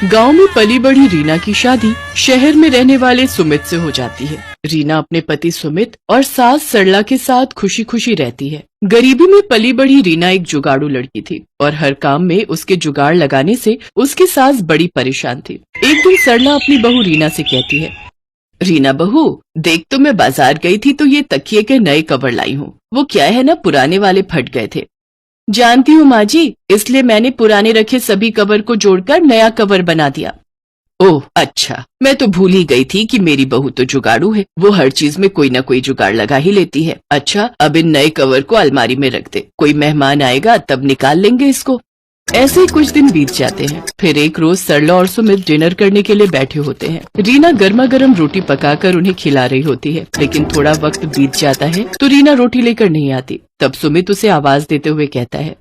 गांव में पली बढ़ी रीना की शादी शहर में रहने वाले सुमित से हो जाती है। रीना अपने पति सुमित और सास सरला के साथ खुशी खुशी रहती है। गरीबी में पली बढ़ी रीना एक जुगाड़ू लड़की थी और हर काम में उसके जुगाड़ लगाने से उसकी सास बड़ी परेशान थी। एक दिन सरला अपनी बहू रीना से कहती है, रीना बहू, देख तो मैं बाजार गई थी तो ये तकिए के नए कवर लाई हूँ। वो क्या है ना, पुराने वाले फट गए थे। जानती हूँ माँ जी, इसलिए मैंने पुराने रखे सभी कवर को जोड़कर नया कवर बना दिया। ओह अच्छा, मैं तो भूल ही गई थी कि मेरी बहू तो जुगाड़ू है। वो हर चीज में कोई न कोई जुगाड़ लगा ही लेती है। अच्छा, अब इन नए कवर को अलमारी में रख दे, कोई मेहमान आएगा तब निकाल लेंगे इसको। ऐसे ही कुछ दिन बीत जाते हैं। फिर एक रोज सरला और सुमित डिनर करने के लिए बैठे होते हैं। रीना गर्मा गर्म रोटी पकाकर उन्हें खिला रही होती है, लेकिन थोड़ा वक्त बीत जाता है तो रीना रोटी लेकर नहीं आती। तब सुमित उसे आवाज देते हुए कहता है,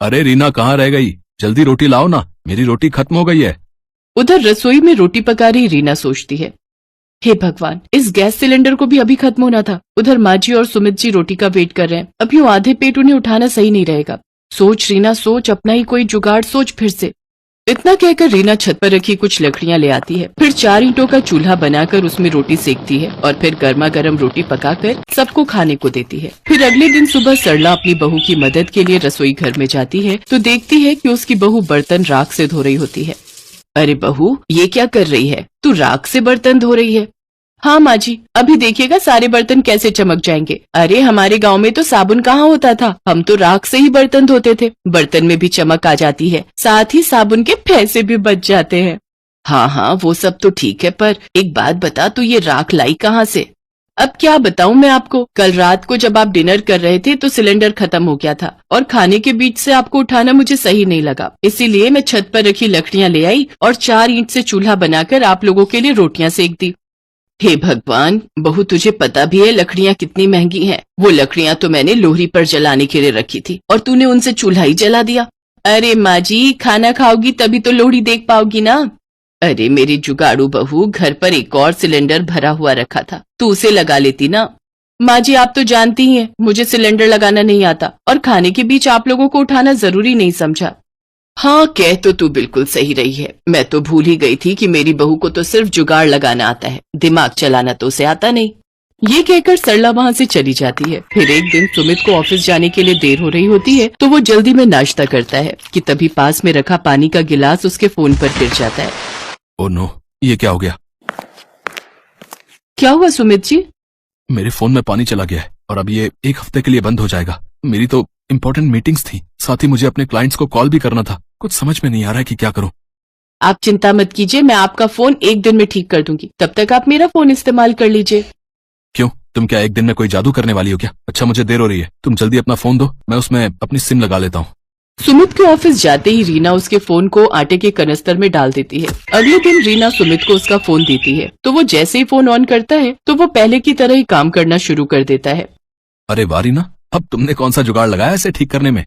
अरे रीना, कहाँ रह गई? जल्दी रोटी लाओ ना, मेरी रोटी खत्म हो गई है। उधर रसोई में रोटी पका रही रीना सोचती है, हे भगवान, इस गैस सिलेंडर को भी अभी खत्म होना था। उधर माँ जी और सुमित जी रोटी का वेट कर रहे हैं। अब यूं आधे पेट उन्हें उठाना सही नहीं रहेगा। सोच रीना सोच, अपना ही कोई जुगाड़ सोच फिर से। इतना कहकर रीना छत पर रखी कुछ लकड़ियां ले आती है। फिर 4 ईंटों का चूल्हा बनाकर उसमें रोटी सेकती है और फिर गर्मा गर्म रोटी पकाकर सबको खाने को देती है। फिर अगले दिन सुबह सरला अपनी बहू की मदद के लिए रसोई घर में जाती है तो देखती है कि उसकी बहू बर्तन राख से धो रही होती है। अरे बहू, ये क्या कर रही है? तू राख से बर्तन धो रही है? हाँ माँ जी, अभी देखिएगा सारे बर्तन कैसे चमक जाएंगे। अरे हमारे गांव में तो साबुन कहाँ होता था, हम तो राख से ही बर्तन धोते थे। बर्तन में भी चमक आ जाती है, साथ ही साबुन के पैसे भी बच जाते हैं। हाँ हाँ, वो सब तो ठीक है, पर एक बात बता, तू ये राख लाई कहाँ से? अब क्या बताऊं मैं आपको, कल रात को जब आप डिनर कर रहे थे तो सिलेंडर खत्म हो गया था और खाने के बीच से आपको उठाना मुझे सही नहीं लगा। इसीलिए मैं छत पर रखी लकड़ियां ले आई और 4 ईंट से चूल्हा बनाकर आप लोगों के लिए रोटियां सेक दी। हे भगवान बहू, तुझे पता भी है लकड़ियां कितनी महंगी हैं। वो लकड़ियां तो मैंने लोहरी पर जलाने के लिए रखी थी और तूने उनसे चूल्हा ही जला दिया। अरे माँ जी, खाना खाओगी तभी तो लोहड़ी देख पाओगी ना। अरे मेरी जुगाड़ू बहू, घर पर एक और सिलेंडर भरा हुआ रखा था, तू उसे लगा लेती ना। माँ जी, आप तो जानती ही हैं मुझे सिलेंडर लगाना नहीं आता और खाने के बीच आप लोगों को उठाना जरूरी नहीं समझा। हाँ, कह तो तू बिल्कुल सही रही है। मैं तो भूल ही गई थी कि मेरी बहू को तो सिर्फ जुगाड़ लगाना आता है, दिमाग चलाना तो उसे आता नहीं। ये कहकर सरला वहाँ से चली जाती है। फिर एक दिन सुमित को ऑफिस जाने के लिए देर हो रही होती है तो वो जल्दी में नाश्ता करता है कि तभी पास में रखा पानी का गिलास उसके फोन पर गिर जाता है। ओह नो, ये क्या हो गया? क्या हुआ सुमित जी? मेरे फोन में पानी चला गया है और अब ये 1 हफ्ते के लिए बंद हो जाएगा। मेरी तो इम्पोर्टेंट मीटिंग्स थी, साथ ही मुझे अपने क्लाइंट्स को कॉल भी करना था। कुछ समझ में नहीं आ रहा है कि क्या करूं। आप चिंता मत कीजिए, मैं आपका फोन 1 दिन में ठीक कर दूंगी, तब तक आप मेरा फोन इस्तेमाल कर लीजिए। क्यों, तुम क्या 1 दिन में कोई जादू करने वाली हो क्या? अच्छा, मुझे देर हो रही है, तुम जल्दी अपना फोन दो, मैं उसमें अपनी सिम लगा लेता हूँ। सुमित के ऑफिस जाते ही रीना उसके फोन को आटे के कनस्तर में डाल देती है। अगले दिन रीना सुमित को उसका फोन देती है तो वो जैसे ही फोन ऑन करता है तो वो पहले की तरह ही काम करना शुरू कर देता है। अरे वाह रीना, अब तुमने कौन सा जुगाड़ लगाया इसे ठीक करने में?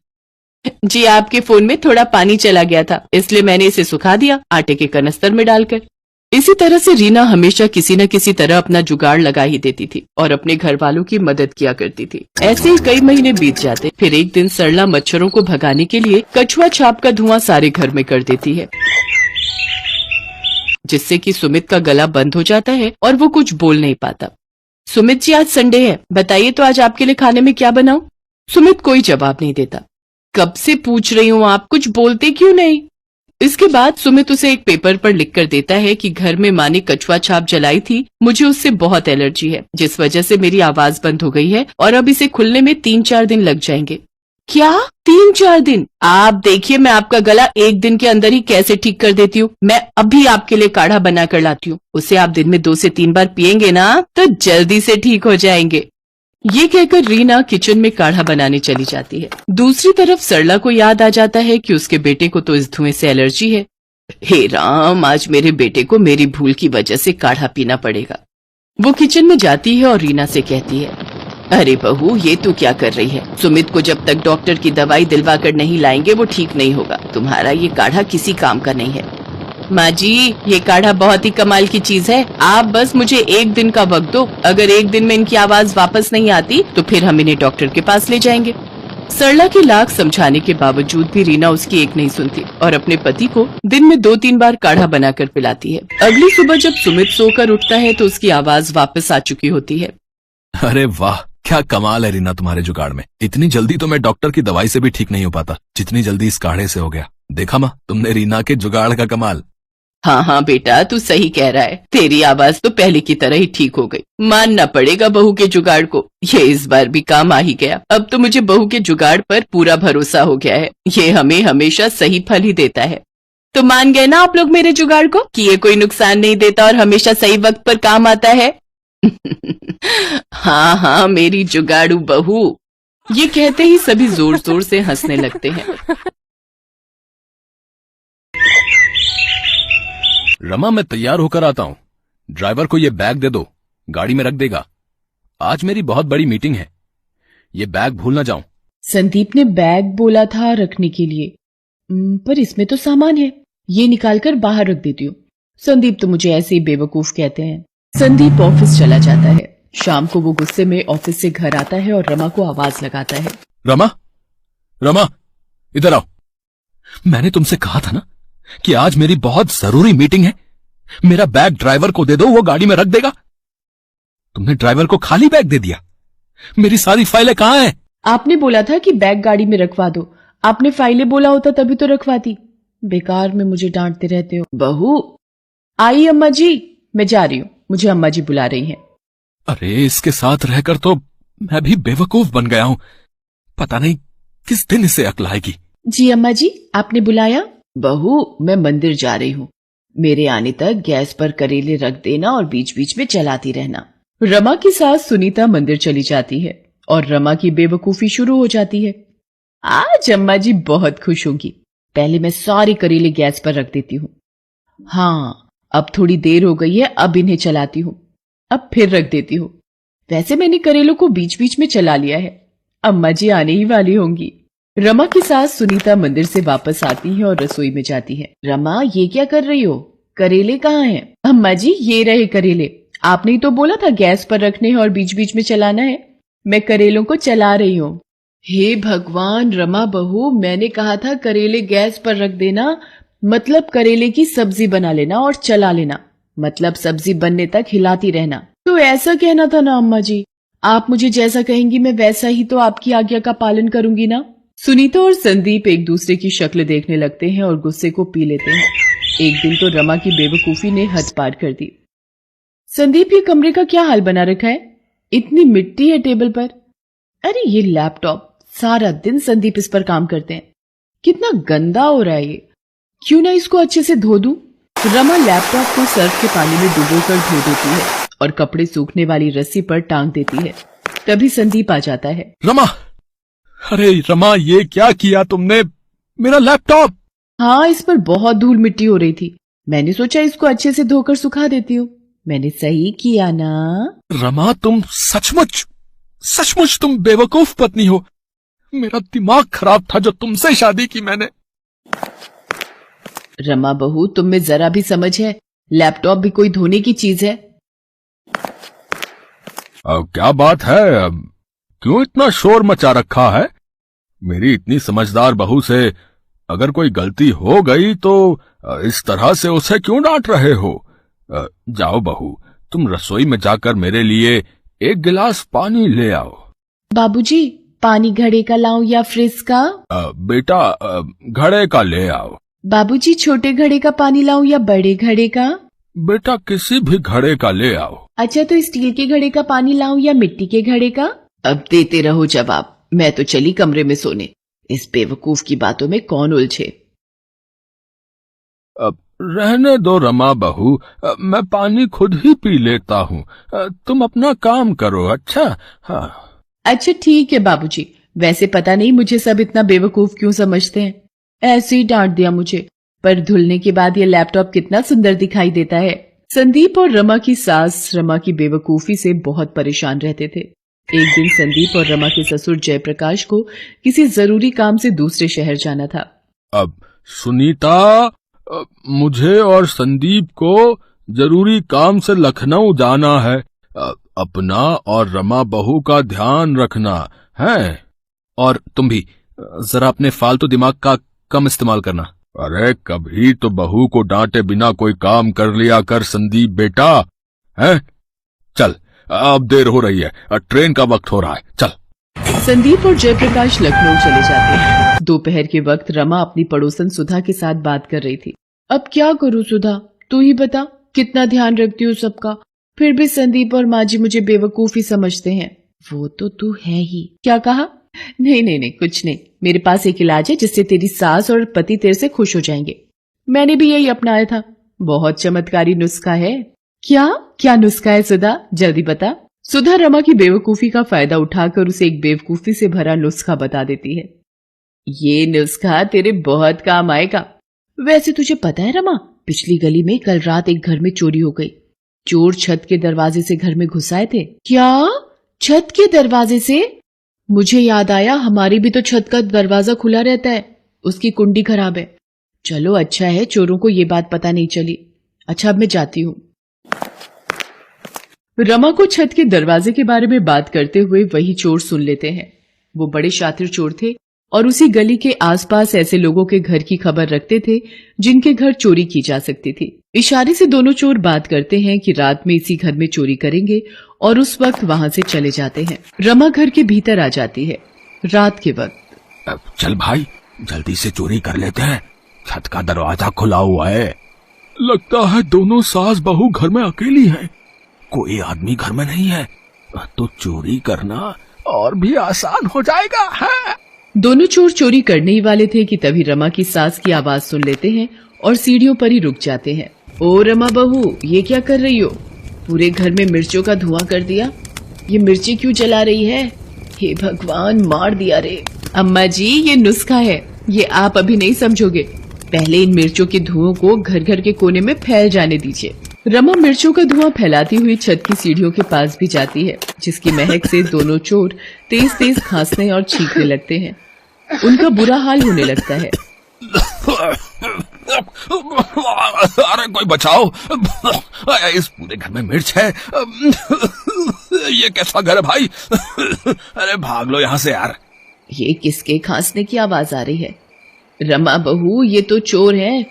जी, आपके फोन में थोड़ा पानी चला गया था, इसलिए मैंने इसे सुखा दिया आटे के कनस्तर में डालकर। इसी तरह से रीना हमेशा किसी न किसी तरह अपना जुगाड़ लगा ही देती थी और अपने घर वालों की मदद किया करती थी। ऐसे ही कई महीने बीत जाते। फिर एक दिन सरला मच्छरों को भगाने के लिए कछुआ छाप का धुआं सारे घर में कर देती है, जिससे कि सुमित का गला बंद हो जाता है और वो कुछ बोल नहीं पाता। सुमित जी, आज संडे है, बताइए तो आज आपके लिए खाने में क्या बनाऊं? सुमित कोई जवाब नहीं देता। कब से पूछ रही हूँ, आप कुछ बोलते क्यों नहीं? इसके बाद सुमित उसे एक पेपर पर लिख कर देता है कि घर में माँ ने कछुआ छाप जलाई थी, मुझे उससे बहुत एलर्जी है, जिस वजह से मेरी आवाज बंद हो गई है और अब इसे खुलने में 3-4 दिन लग जाएंगे। क्या 3-4 दिन? आप देखिए मैं आपका गला 1 दिन के अंदर ही कैसे ठीक कर देती हूँ। मैं अभी आपके लिए काढ़ा बना कर लाती हूँ, उसे आप दिन में 2 से 3 बार पियेंगे ना तो जल्दी से ठीक हो जाएंगे। ये कहकर रीना किचन में काढ़ा बनाने चली जाती है। दूसरी तरफ सरला को याद आ जाता है कि उसके बेटे को तो इस धुएं से एलर्जी है। हे राम, आज मेरे बेटे को मेरी भूल की वजह से काढ़ा पीना पड़ेगा। वो किचन में जाती है और रीना से कहती है, अरे बहू, ये तू क्या कर रही है? सुमित को जब तक डॉक्टर की दवाई दिलवा कर नहीं लाएंगे वो ठीक नहीं होगा। तुम्हारा ये काढ़ा किसी काम का नहीं है। माँ जी, ये काढ़ा बहुत ही कमाल की चीज है, आप बस मुझे 1 दिन का वक्त दो। अगर 1 दिन में इनकी आवाज वापस नहीं आती तो फिर हम इन्हें डॉक्टर के पास ले जाएंगे। सरला के लाख समझाने के बावजूद भी रीना उसकी एक नहीं सुनती और अपने पति को दिन में 2-3 बार काढ़ा बनाकर पिलाती है। अगली सुबह जब सुमित सोकर उठता है तो उसकी आवाज वापस आ चुकी होती है। अरे वाह, क्या कमाल है रीना तुम्हारे जुगाड़ में। इतनी जल्दी तो मैं डॉक्टर की दवाई से भी ठीक नहीं हो पाता जितनी जल्दी इस काढ़े से हो गया। देखा माँ, तुमने रीना के जुगाड़ का कमाल। हाँ हाँ बेटा, तू सही कह रहा है। तेरी आवाज तो पहले की तरह ही ठीक हो गई। मानना पड़ेगा बहू के जुगाड़ को, ये इस बार भी काम आ ही गया। अब तो मुझे बहू के जुगाड़ पर पूरा भरोसा हो गया है। ये हमें हमेशा सही फल ही देता है। तो मान गए ना आप लोग मेरे जुगाड़ को कि ये कोई नुकसान नहीं देता और हमेशा सही वक्त पर काम आता है। हाँ हाँ मेरी जुगाड़ू बहू। ये कहते ही सभी जोर जोर से हंसने लगते हैं। रमा, मैं तैयार होकर आता हूँ। ड्राइवर को ये बैग दे दो, गाड़ी में रख देगा। आज मेरी बहुत बड़ी मीटिंग है, ये बैग भूल ना जाऊं। संदीप ने बैग बोला था रखने के लिए, पर इसमें तो सामान है, ये निकालकर बाहर रख देती हूँ। संदीप तो मुझे ऐसे ही बेवकूफ कहते हैं। संदीप ऑफिस चला जाता है। शाम को वो गुस्से में ऑफिस से घर आता है और रमा को आवाज लगाता है। रमा, रमा, इधर आओ। मैंने तुमसे कहा था ना कि आज मेरी बहुत जरूरी मीटिंग है। मेरा बैग ड्राइवर को दे दो, वो गाड़ी में रख देगा। तुमने ड्राइवर को खाली बैग दे दिया। मेरी सारी फाइलें कहाँ हैं? आपने बोला था कि बैग गाड़ी में रखवा दो। आपने फाइलें बोला होता तभी तो रखवाती। बेकार में मुझे डांटते रहते हो। बहू आई अम्मा जी, मैं जा रही हूँ, मुझे अम्मा जी बुला रही हैं। अरे इसके साथ रहकर तो मैं भी बेवकूफ बन गया हूं। पता नहीं किस दिन इसे अक्ल आएगी। जी अम्मा जी, आपने बुलाया? बहू मैं मंदिर जा रही हूँ, मेरे आने तक गैस पर करेले रख देना और बीच बीच में चलाती रहना। रमा की सास सुनीता मंदिर चली जाती है और रमा की बेवकूफी शुरू हो जाती है। आज अम्मा जी बहुत खुश होंगी। पहले मैं सारे करेले गैस पर रख देती हूँ। हाँ अब थोड़ी देर हो गई है, अब इन्हें चलाती हूँ, अब फिर रख देती हूँ। वैसे मैंने करेलों को बीच बीच में चला लिया है, अम्मा जी आने ही वाली होंगी। रमा की सास सुनीता मंदिर से वापस आती है और रसोई में जाती है। रमा ये क्या कर रही हो? करेले कहाँ हैं? अम्मा जी ये रहे करेले। आपने ही तो बोला था गैस पर रखने हैं और बीच बीच में चलाना है। मैं करेलों को चला रही हूँ। हे भगवान रमा बहू, मैंने कहा था करेले गैस पर रख देना, मतलब करेले की सब्जी बना लेना और चला लेना, मतलब सब्जी बनने तक हिलाती रहना। तो ऐसा कहना था ना अम्मा जी। आप मुझे जैसा कहेंगी मैं वैसा ही तो आपकी आज्ञा का पालन करूंगी ना। सुनीता और संदीप एक दूसरे की शक्ल देखने लगते हैं और गुस्से को पी लेते हैं। एक दिन तो रमा की बेवकूफी ने हद पार कर दी। संदीप ये कमरे का क्या हाल बना रखा है? इतनी मिट्टी है टेबल पर। अरे ये लैपटॉप, सारा दिन संदीप इस पर काम करते हैं। कितना गंदा हो रहा है ये, क्यों ना इसको अच्छे से धो दूं। रमा लैपटॉप को सर्फ के पानी में डुबोकर धो देती है और कपड़े सूखने वाली रस्सी पर टांग देती है। तभी संदीप आ जाता है। रमा, अरे रमा ये क्या किया तुमने? मेरा लैपटॉप। हाँ इस पर बहुत धूल मिट्टी हो रही थी, मैंने सोचा इसको अच्छे से धोकर सुखा देती हूँ। मैंने सही किया ना? रमा तुम सचमुच सचमुच तुम बेवकूफ पत्नी हो। मेरा दिमाग खराब था जो तुमसे शादी की मैंने। रमा बहू तुम में जरा भी समझ है? लैपटॉप भी कोई धोने की चीज है? क्या बात है? क्यों इतना शोर मचा रखा है? मेरी इतनी समझदार बहू से अगर कोई गलती हो गई तो इस तरह से उसे क्यों डांट रहे हो? जाओ बहू, तुम रसोई में जाकर मेरे लिए एक गिलास पानी ले आओ। बाबूजी पानी घड़े का लाऊं या फ्रिज का? बेटा घड़े का ले आओ। बाबूजी छोटे घड़े का पानी लाऊं या बड़े घड़े का? बेटा किसी भी घड़े का ले आओ। अच्छा तो स्टील के घड़े का पानी लाऊं या मिट्टी के घड़े का? अब देते रहो जवाब, मैं तो चली कमरे में सोने। इस बेवकूफ की बातों में कौन उलझे। अब रहने दो रमा बहू, मैं पानी खुद ही पी लेता हूँ। तुम अपना काम करो। अच्छा हाँ। अच्छा ठीक है बाबूजी, वैसे पता नहीं मुझे सब इतना बेवकूफ क्यों समझते हैं। ऐसे ही डांट दिया मुझे, पर धुलने के बाद ये लैपटॉप कितना सुंदर दिखाई देता है। संदीप और रमा की सास रमा की बेवकूफी से बहुत परेशान रहते थे। एक दिन संदीप और रमा के ससुर जयप्रकाश को किसी जरूरी काम से दूसरे शहर जाना था। अब सुनीता, मुझे और संदीप को जरूरी काम से लखनऊ जाना है। अपना और रमा बहू का ध्यान रखना है। और तुम भी जरा अपने फालतू दिमाग का कम इस्तेमाल करना। अरे कभी तो बहू को डांटे बिना कोई काम कर लिया कर संदीप बेटा, है? चल अब देर हो रही है, ट्रेन का वक्त हो रहा है, चल। संदीप और जयप्रकाश लखनऊ चले जाते हैं। दोपहर के वक्त रमा अपनी पड़ोसन सुधा के साथ बात कर रही थी। अब क्या करूं सुधा, तू ही बता, कितना ध्यान रखती हूँ सबका, फिर भी संदीप और माँ जी मुझे बेवकूफ ही समझते हैं। वो तो तू है ही। क्या कहा? नहीं नहीं नहीं, कुछ नहीं। मेरे पास एक इलाज है जिससे तेरी सास और पति तेरे से खुश हो जाएंगे। मैंने भी यही अपनाया था। बहुत चमत्कारी नुस्खा है। क्या क्या नुस्खा है सुधा, जल्दी बता। सुधा रमा की बेवकूफी का फायदा उठाकर उसे एक बेवकूफी से भरा नुस्खा बता देती है। ये नुस्खा तेरे बहुत काम आएगा। वैसे तुझे पता है रमा, पिछली गली में कल रात एक घर में चोरी हो गई। चोर छत के दरवाजे से घर में घुस आए थे। क्या? छत के दरवाजे से? मुझे याद आया, हमारी भी तो छत का दरवाजा खुला रहता है, उसकी कुंडी खराब है। चलो अच्छा है चोरों को ये बात पता नहीं चली। अच्छा अब मैं जाती हूँ। रमा को छत के दरवाजे के बारे में बात करते हुए वही चोर सुन लेते हैं। वो बड़े शातिर चोर थे और उसी गली के आसपास ऐसे लोगों के घर की खबर रखते थे जिनके घर चोरी की जा सकती थी। इशारे से दोनों चोर बात करते हैं कि रात में इसी घर में चोरी करेंगे और उस वक्त वहां से चले जाते हैं। रमा घर के भीतर आ जाती है रात के वक्त। चल भाई जल्दी से चोरी कर लेते हैं, छत का दरवाजा खुला हुआ है। लगता है दोनों सास बहू घर में अकेली हैं, कोई आदमी घर में नहीं है, तो चोरी करना और भी आसान हो जाएगा है? दोनों चोर चोरी करने ही वाले थे कि तभी रमा की सास की आवाज सुन लेते हैं और सीढ़ियों पर ही रुक जाते हैं। ओ रमा बहू, ये क्या कर रही हो? पूरे घर में मिर्चों का धुआं कर दिया। ये मिर्ची क्यों जला रही है? हे भगवान, मार दिया रे। अम्मा जी ये नुस्खा है, ये आप अभी नहीं समझोगे। पहले इन मिर्चों के धुओं को घर घर के कोने में फैल जाने दीजिए। रमा मिर्चों का धुआं फैलाती हुई छत की सीढ़ियों के पास भी जाती है, जिसकी महक से दोनों चोर तेज तेज खांसने और छींकने लगते हैं। उनका बुरा हाल होने लगता है। अरे कोई बचाओ, इस पूरे घर में मिर्च है। ये कैसा घर है भाई? अरे भाग लो यहाँ से यार। ये किसके खांसने की आवाज आ रही है? रमा बहू ये तो चोर हैं।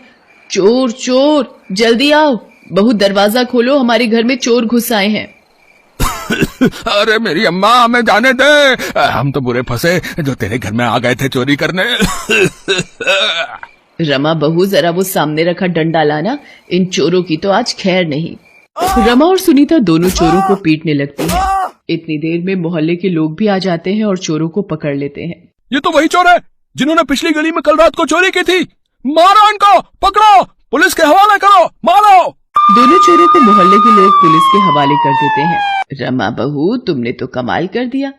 चोर चोर, जल्दी आओ, बहू दरवाजा खोलो, हमारे घर में चोर घुस आए हैं। अरे मेरी अम्मा, हमें जाने दे, हम तो बुरे फंसे जो तेरे घर में आ गए थे चोरी करने। रमा बहू जरा वो सामने रखा डंडा लाना, इन चोरों की तो आज खैर नहीं। रमा और सुनीता दोनों चोरों को पीटने लगती हैं। इतनी देर में मोहल्ले के लोग भी आ जाते हैं और चोरों को पकड़ लेते हैं। ये तो वही चोर है जिन्होंने पिछली गली में कल रात को चोरी की थी। मारो इनको, पकड़ो, पुलिस के हवाले करो, मारो। दोनों चोरों को मोहल्ले के लोग पुलिस के हवाले कर देते हैं। रमा बहू तुमने तो कमाल कर दिया,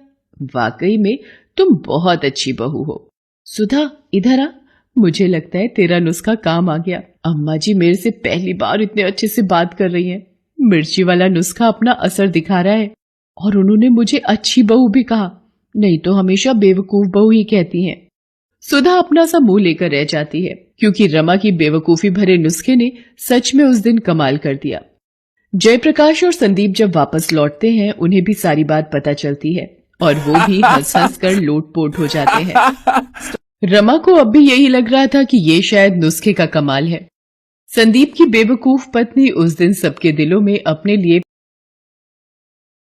वाकई में तुम बहुत अच्छी बहू हो। सुधा इधर आ, मुझे लगता है तेरा नुस्खा काम आ गया। अम्मा जी मेरे से पहली बार इतने अच्छे से बात कर रही हैं। मिर्ची वाला नुस्खा अपना असर दिखा रहा है और उन्होंने मुझे अच्छी बहू भी कहा, नहीं तो हमेशा बेवकूफ बहू ही कहती हैं। सुधा अपना सा मुंह लेकर रह जाती है क्योंकि रमा की बेवकूफी भरे नुस्खे ने सच में उस दिन कमाल कर दिया। जयप्रकाश और संदीप जब वापस लौटते हैं उन्हें भी सारी बात पता चलती है और वो भी हंस हंस कर लोटपोट हो जाते हैं। रमा को अब भी यही लग रहा था कि ये शायद नुस्खे का कमाल है। संदीप की बेवकूफ पत्नी उस दिन सबके दिलों में अपने लिए